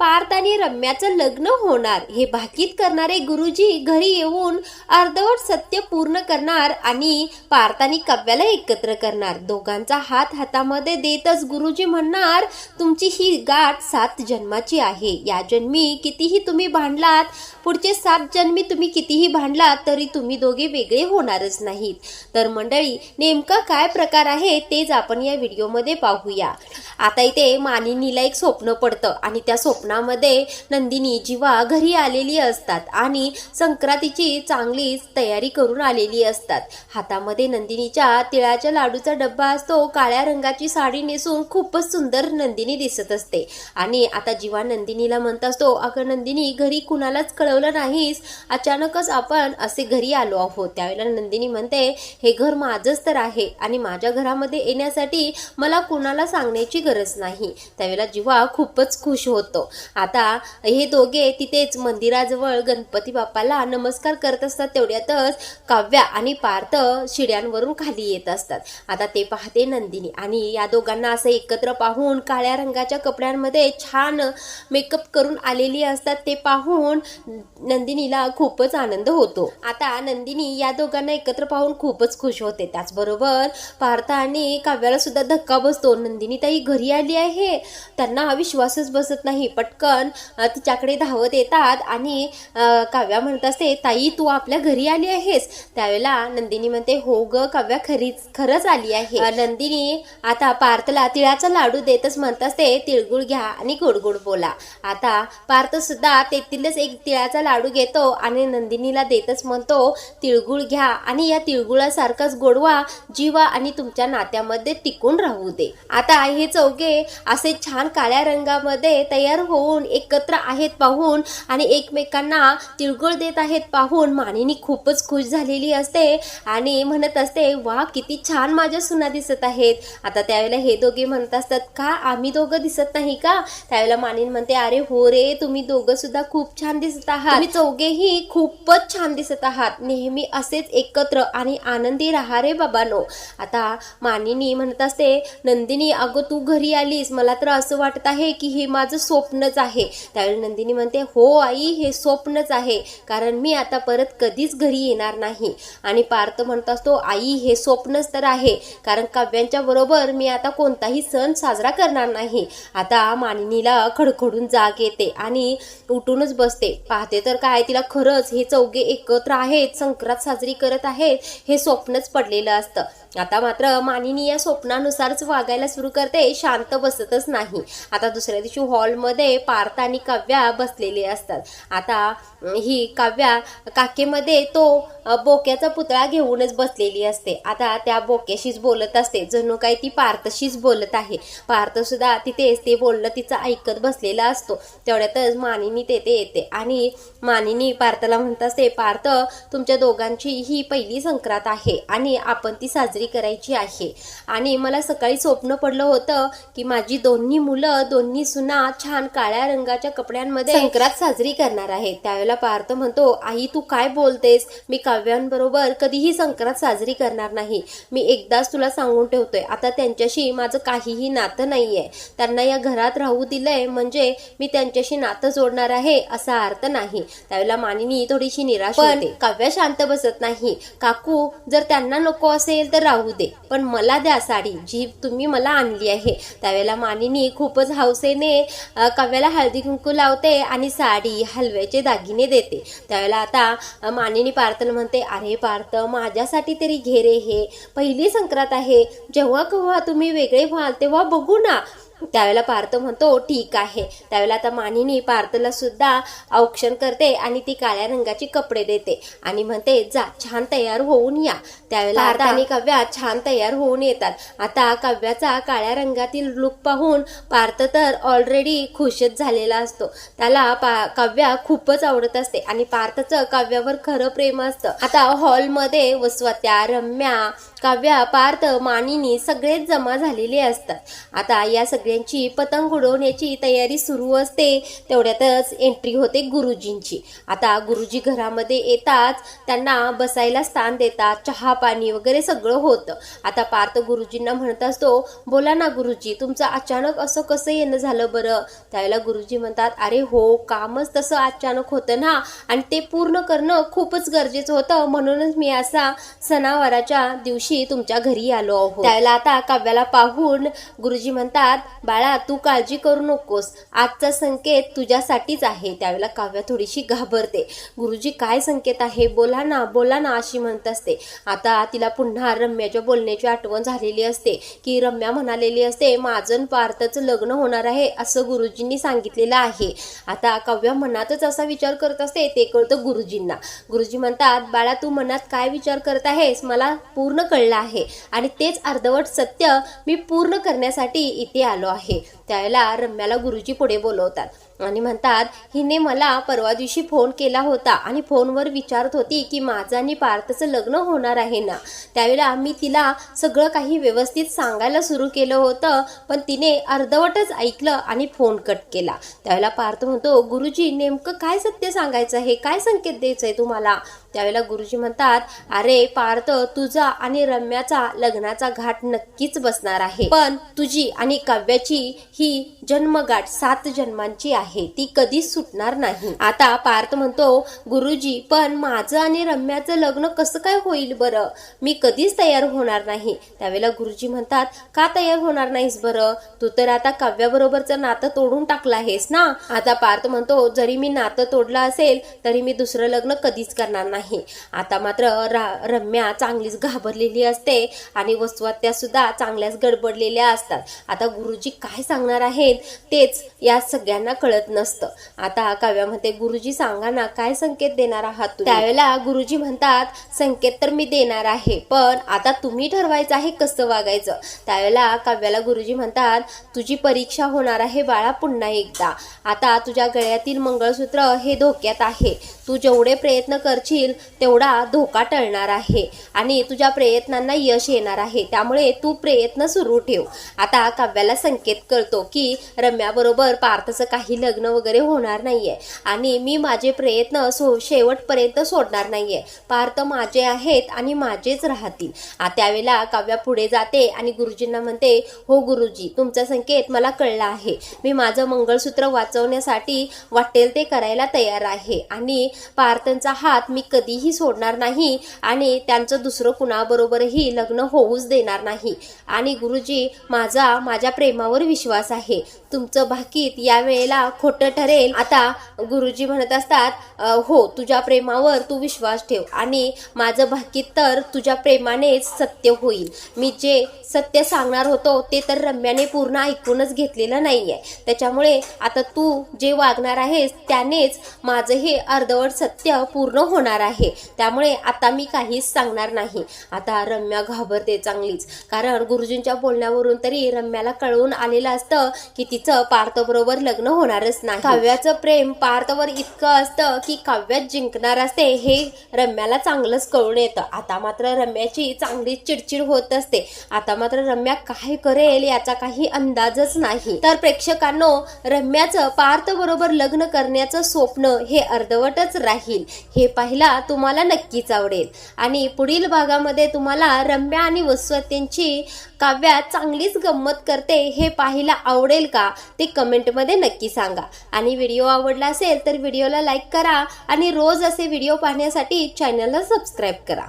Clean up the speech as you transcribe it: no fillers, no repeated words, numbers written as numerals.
पार्थ आणि रम्याचं लग्न होणार हे भाकीत करणारे गुरुजी घरी येऊन अर्धवट सत्य पूर्ण करणार आणि पार्थ आणि काव्याला एकत्र करणार। दोघांचा हात हातामध्ये देतच गुरुजी म्हणणार, तुमची ही गाठ 7 जन्माची आहे। या जन्मी कितीही तुम्ही भांडलात, पुढचे 7 जन्मी तुम्ही कितीही भांडलात तरी तुम्ही दोघे वेगळे होणारच नाहीत। तर मंडळी, नेमका काय प्रकार आहे तेच आपण या व्हिडिओमध्ये पाहूया। आता इथे मानिनीला एक स्वप्न पडतं आणि त्या स्वप्नामध्ये नंदिनी जीवा घरी आलेली असतात आणि संक्रांतीची चांगलीच तयारी करून आलेली असतात। हातामध्ये नंदिनीच्या तिळाच्या लाडूचा डब्बा असतो। काळ्या रंगाची साडी नेसून खूपच सुंदर नंदिनी दिसत असते आणि आता जीवा नंदिनीला म्हणत असतो, अगं नंदिनी, घरी कुणालाच कळवलं नाहीस, अचानकच आपण असे घरी आलो आहोत। त्यावेळेला नंदिनी म्हणते, हे घर माझंच तर आहे आणि माझ्या घरामध्ये येण्यासाठी मला कुणाला सांगण्याची गरज नाही। त्यावेळेला जीवा खूपच खुश होतो। आता हे दोघे तिथेच मंदिराजवळ गणपती बाप्पाला नमस्कार करत असतात। तेवढ्यातच काव्या आणि पार्थ शिड्यांवरून खाली येत असतात। आता ते पाहते नंदिनी आणि या दोघांना असं एकत्र पाहून काळ्या रंगाच्या कपड्यांमध्ये छान मेकअप करून आलेली असतात। ते पाहून नंदिनीला खूपच आनंद होतो। आता नंदिनी या दोघांना एकत्र पाहून खूपच खुश होते। त्याचबरोबर पार्थ आणि काव्याला सुद्धा धक्का बसतो। नंदिनी ताई घरी आली आहे, त्यांना विश्वासच बसत नाही। पटकन तिच्याकडे धावत येतात आणि काव्या म्हणत असते, ताई तू आपल्या घरी आली आहेस? त्यावेळेला नंदिनी म्हणते, हो ग काव्या, खरंच आली आहे। नंदिनी आता पार्थला तिळाचा लाडू देतच म्हणत असते, तिळगुळ घ्या आणि गोड गोड बोला। आता पार्थ सुद्धा तेथीलच एक तिळाचा लाडू घेतो आणि नंदिनीला देतच म्हणतो, तिळगुळ घ्या आणि या तिळगुळासारखाच गोडवा जीवा आणि तुमच्या नात्यामध्ये टिकून राहू दे। आता हे चौघे असे छान काळ्या रंगामध्ये तयार होऊन एकत्र आहेत पाहून आणि एकमेकांना तिळगुळ देत आहेत पाहून मानिनी खूपच खुश झालेली असते आणि म्हणत असते, वा किती छान माझ्या सुना दिसत आहेत। आता त्यावेळेला हे दोघे म्हणत असतात, का आम्ही दोघं दिसत नाही का? त्यावेळेला मानिनी म्हणते, अरे हो रे, तुम्ही दोघं सुद्धा खूप छान दिसत आहात, तुम्ही चौघेही खूपच छान दिसत आहात। नेहमी असेच एकत्र आणि आनंदी राहा रे बाबांनो। आता मानिनी म्हणत असते, नंदिनी अगं तू घरी आलीस, मला तर असं वाटत आहे की हे माझं स्वप्नच आहे। त्यावेळी नंदिनी म्हणते, हो आई, हे स्वप्नच आहे, कारण मी आता परत कधीच घरी येणार नाही। आणि पार्थ म्हणत असतो, आई हे स्वप्नच तर आहे, कारण काव्यांच्या बरोबर मी आता कोणताही सण साजरा करणार नाही। आता मानिनीला खडखडून जाग येते आणि उठूनच बसते। पाहते तर काय, तिला खरंच हे चौघे एकत्र आहेत, संक्रांत साजरी करत आहेत, हे स्वप्नच पडलेलं असतं। आता मात्र मानिनी या स्वप्नानुसारच वागायला सुरू करते, शांत बसतच नाही। आता दुसऱ्या दिवशी हॉलमध्ये पार्थ आणि काव्या बसलेले असतात। आता ही काव्या काकेमध्ये तो बोक्याचा पुतळा घेऊनच बसलेली असते। आता त्या बोक्याशीच बोलत असते, जणू काय ती पार्थशीच बोलत आहे। पार्थ सुद्धा तिथेच ते बोलणं तिचं ऐकत बसलेला असतो। तेवढ्यातच मानिनी तेथे येते आणि मानिनी पार्थला म्हणत असते, पार्थ तुमच्या दोघांची ही पहिली संक्रांत आहे आणि आपण ती साजरी करायची आहे। आणि मला सकाळी स्वप्न पडलं होतं की माझी दोन्ही मुलं, दोन्ही सुना छान काळ्या रंगाच्या कपड्यांमध्ये संक्रांत साजरी करणार आहेत। त्यावेळेला पार्थ म्हणतो, आई तू काय बोलतेस? मी काव्यांबरोबर कधीही संक्रांत साजरी करणार नाही। मी एकदाच तुला सांगून ठेवतोय, आता त्यांच्याशी माझं काहीही नातं नाहीये। त्यांना या घरात राहू दिलंय म्हणजे मी त्यांच्याशी नातं जोडणार आहे असा अर्थ नाही। त्यावेळेला मानिनी थोडीशी निराश होते। काव्या शांत बसत नाही। काकू, जर त्यांना नको असेल तर राहू दे, पण मला द्या साडी जी तुम्ही मला आणली आहे। त्यावेळेला मानिनी खूपच हौसेने काव्याला हळदी कुंकू लावते आणि साडी, हलव्याचे दागिने देते। त्यावेळेला आता मानिनी पार्थला म्हणते, अरे पार्थ, माझ्यासाठी तरी घे रे, हे पहिली संक्रांत आहे, जेव्हा केव्हा तुम्ही वेगळे व्हाल तेव्हा बघू ना। त्यावेळेला पार्थ म्हणतो, ठीक आहे। त्यावेळेला आता मानिनी पार्थला सुद्धा औक्षण करते आणि ती काळ्या रंगाची कपडे देते आणि म्हणते, जा छान तयार होऊन या। त्यावेळेला पार्थ आणि काव्या छान तयार होऊन येतात। आता काव्याचा काळ्या रंगातील लुक पाहून पार्थ तर ऑलरेडी खुशच झालेला असतो। त्याला काव्या खूपच आवडत असते आणि पार्थचं काव्यावर खरं प्रेम असतं। आता हॉलमध्ये वसवात्या, रम्या, काव्या, पार्थ, मानिनी सगळेच जमा झालेले असतात. आता या सगळ्यांची पतंग उडवण्याची तयारी सुरू असते. तेवढ्यातच एंट्री होते गुरुजींची. आता गुरुजी घरामध्ये येताच त्यांना बसायला स्थान देतात, चहा पाणी वगैरे सगळं होतं. आता पार्थ गुरुजींना म्हणत असतो, बोला ना गुरुजी, तुमचं अचानक असं कसं येणं झालं बरं? त्यावेळेला गुरुजी म्हणतात, अरे हो, कामच तसं अचानक होतं ना, आणि ते पूर्ण करणं खूपच गरजेचं होतं, म्हणूनच मी असा सणावाराच्या दिवशी तुमच्या घरी आलो आहोत. त्यावेळेला आता काव्याला पाहून गुरुजी म्हणतात, बाळा तू काळजी करू नकोस, आजचा संकेत तुझ्यासाठीच आहे. त्यावेळेला काव्या थोडीशी घाबरते. गुरुजी काय संकेत आहे? बोला ना बोला ना अशी म्हणत असते. आता तिला पुन्हा रम्याच्या बोलण्याची आठवण झालेली असते की रम्या म्हणालेली असते, माझं पार्थचं लग्न होणार आहे असं गुरुजींनी सांगितलेलं आहे. आता काव्या मनातच असा विचार करत असते, ते कळतं गुरुजींना. गुरुजी म्हणतात, बाळा तू मनात काय विचार करत आहेस मला पूर्ण कळलं आहे, आणि तेच अर्धवट सत्य मी पूर्ण करण्यासाठी इथे आलो आहे. त्यावेळेला रम्याला गुरुजी पुढे बोलवतात आणि म्हणतात, हिने मला परवा दिवशी फोन केला होता आणि फोनवर विचारत होती की माझं आणि पार्थचं लग्न होणार आहे ना. त्यावेळेला मी तिला सगळं काही व्यवस्थित सांगायला सुरू केलं होतं, पण तिने अर्धवटच ऐकलं आणि फोन कट केला. त्यावेळेला पार्थ म्हणतो, गुरुजी नेमकं काय सत्य सांगायचं आहे, काय संकेत द्यायचंय तुम्हाला? त्यावेळेला गुरुजी म्हणतात, अरे पार्थ, तुझा आणि रम्याचा लग्नाचा घाट नक्कीच बसणार आहे, पण तुझी आणि काव्याची ही जन्मगाठ 7 जन्मांची आहे, ती कधीच सुटणार नाही. आता पार्थ म्हणतो, गुरुजी पण माझं आणि रम्याचं लग्न कसं काय होईल बरं? मी कधीच तयार होणार नाही. त्यावेळेला गुरुजी म्हणतात, का तयार होणार नाहीस बरं? तू तर आता काव्याबरोबरचं नातं तोडून टाकलं आहेस ना. आता पार्थ म्हणतो, जरी मी नातं तोडलं असेल तरी मी दुसरं लग्न कधीच करणार नाही. आता मात्र रम्या चांगलीच घाबरलेली असते आणि वस्तुवात्या सुद्धा चांगल्याच गडबडलेल्या असतात. आता गुरुजी काय सांगणार आहेत तेच या सगळ्यांना कळत नसतं. आता काव्या म्हणते, गुरुजी सांगा ना, काय संकेत देणार आहात तुम्ही? त्यावेळेला गुरुजी म्हणतात, संकेत तर मी देणार आहे, पण आता तुम्ही ठरवायचं आहे कसं वागायचं. त्यावेळेला काव्याला गुरुजी म्हणतात, तुझी परीक्षा होणार आहे बाळा पुन्हा एकदा. आता तुझ्या गळ्यातील मंगळसूत्र हे धोक्यात आहे. तू जेवढे प्रयत्न करशील तेवढा धोका टळणार आहे आणि तुझ्या प्रयत्नांना यश येणार आहे, त्यामुळे तू प्रयत्न सुरू ठेव. आता काव्याला संकेत कळतो की रम्याबरोबर पार्थचं काही लग्न वगैरे होणार नाहीये आणि मी माझे प्रयत्न शेवटपर्यंत सोडणार नाहीये. पार्थ माझे आहेत आणि माझेच राहतील. त्यावेळेला काव्या पुढे जाते आणि गुरुजींना म्हणते, हो गुरुजी, तुमचा संकेत मला कळला आहे. मी माझं मंगळसूत्र वाचवण्यासाठी वाटेल ते करायला तयार आहे आणि पार्थचा हात मी कधीही सोडणार नाही आणि त्यांचं दुसरं कुणाबरोबरही लग्न होऊच देणार नाही. आणि गुरुजी, माझ्या प्रेमावर विश्वास आहे. तुमचं भाकीत या वेळेला खोटं ठरेल. आता गुरुजी म्हणत असतात, हो, तुझ्या प्रेमावर तू विश्वास ठेव आणि माझं भाकीत तर तुझ्या प्रेमानेच सत्य होईल. मी जे सत्य सांगणार होतो ते तर रम्याने पूर्ण ऐकूनच घेतलेलं नाहीये, त्याच्यामुळे आता तू जे वागणार आहेस त्यानेच माझं हे अर्धवट सत्य पूर्ण होणार आहे. त्यामुळे आता मी काहीच सांगणार नाही. आता रम्या घाबरते चांगलीच, कारण गुरुजींच्या बोलण्यावरून तरी रम्याला कळून आलेलं असतं की तिचं पार्थ बरोबर लग्न होणारच नाही. काव्याचं प्रेम पार्थवर इतकं असतं की काव्यात जिंकणार असते हे रम्याला चांगलंच कळून येतं. आता मात्र रम्याची चांगली चिडचिड होत असते. आता मात्र रम्या काय करेल याचा काही अंदाजच नाही. तर प्रेक्षकांनो, रम्याचं पार्थ बरोबर लग्न करण्याचं स्वप्न हे अर्धवटच राहील हे पाहायला तुम्हाला नक्कीच आवडेल. आणि पुढील भागामध्ये तुम्हाला रम्या आणि वसुवंतींची काव्या चांगलीच गंमत करते हे पाहायला आवडेल का ते कमेंटमध्ये नक्की सांगा. आणि व्हिडिओ आवडला असेल तर व्हिडिओला लाईक करा आणि रोज असे व्हिडिओ पाहण्यासाठी चॅनलला सबस्क्राईब करा.